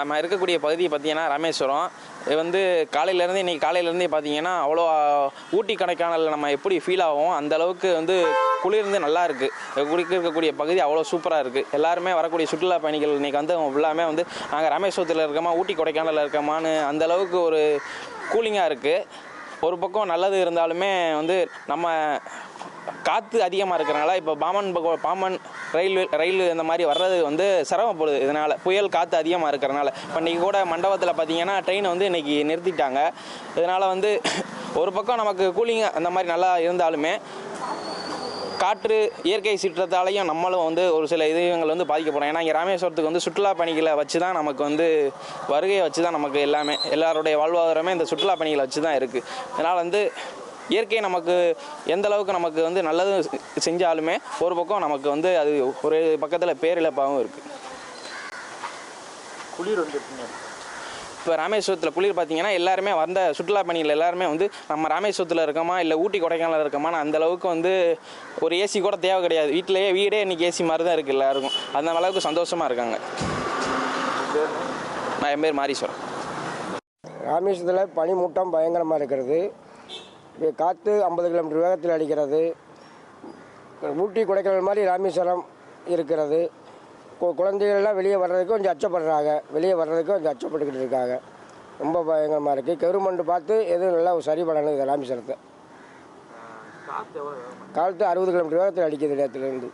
நம்ம இருக்கக்கூடிய பகுதி பார்த்திங்கன்னா ராமேஸ்வரம். இது வந்து இன்றைக்கி காலையிலேருந்தே பார்த்திங்கன்னா அவ்வளோ ஊட்டி கொடைக்கானலில் நம்ம எப்படி ஃபீல் ஆகும் அந்தளவுக்கு வந்து குளிர்ந்து நல்லா இருக்குது. இருக்கக்கூடிய பகுதி அவ்வளோ சூப்பராக இருக்குது. எல்லாருமே வரக்கூடிய சுற்றுலா பயணிகள் இன்றைக்கி வந்து எல்லாமே வந்து நாங்கள் ராமேஸ்வரத்தில் இருக்கோமா ஊட்டி கொடைக்கானலில் இருக்கோமான்னு அந்தளவுக்கு ஒரு கூலிங்காக இருக்குது. ஒரு பக்கம் நல்லது இருந்தாலுமே வந்து நம்ம காற்று அதிகமாக இருக்கிறனால இப்போ பாம்பன் ரயில் இந்த மாதிரி வர்றது வந்து சிரமப்படுது. இதனால் புயல் காற்று அதிகமாக இருக்கிறனால இப்போ இன்றைக்கி கூட மண்டபத்தில் பார்த்திங்கன்னா ட்ரெயினை வந்து இன்றைக்கி நிறுத்திட்டாங்க. இதனால் வந்து ஒரு பக்கம் நமக்கு கூலிங் அந்த மாதிரி நல்லா இருந்தாலுமே காற்று இயற்கை சீற்றத்தாலையும் நம்மளும் வந்து ஒரு சில இதுகள் வந்து பாதிக்கப்படும். ஏன்னா இங்கே ராமேஸ்வரத்துக்கு வந்து சுற்றுலா பயணிகளை வச்சு தான் நமக்கு வந்து வருகையை வச்சு தான் நமக்கு எல்லாருடைய வாழ்வாதாரமே இந்த சுற்றுலா பயணிகளை வச்சு தான் இருக்குது. இதனால் வந்து இயற்கை நமக்கு எந்த அளவுக்கு நமக்கு வந்து நல்லது செஞ்சாலுமே ஒரு பக்கம் நமக்கு வந்து அது ஒரு பக்கத்தில் பேரிழப்பாகவும் இருக்குது. குளிர் வந்து இப்போ ராமேஸ்வரத்தில் குளிர் பார்த்திங்கன்னா எல்லாருமே வந்த சுற்றுலா பயணிகள் எல்லாருமே வந்து நம்ம ராமேஸ்வரத்தில் இருக்கோமா இல்லை ஊட்டி கொடைக்கானலில் இருக்கோமான்னு அந்தளவுக்கு வந்து ஒரு ஏசி கூட தேவை கிடையாது. வீடே இன்றைக்கி ஏசி மாதிரி தான் இருக்குது எல்லாருக்கும். அந்த அளவுக்கு சந்தோஷமாக இருக்காங்க. என் பேர் மாரீஸ்வரன். ராமேஸ்வரத்தில் பனிமூட்டம் பயங்கரமாக இருக்கிறது. காற்று 50 கிலோமீட்டர் வேகத்தில் அடிக்கிறது. ஊட்டி கொடைக்கானல் மாதிரி ராமேஸ்வரம் இருக்கிறது. குழந்தைகள்லாம் வெளியே வர்றதுக்கு கொஞ்சம் அச்சப்பட்டுக்கிட்டு இருக்காங்க. ரொம்ப பயங்கரமாக இருக்குது. கவர்மெண்ட் பார்த்து எதுவும் நல்லா சரி பண்ணணும். இது ராமேஸ்வரத்தை காற்று 60 கிலோமீட்டர் வேகத்தில் அடிக்கிறது நேரத்துலேருந்து.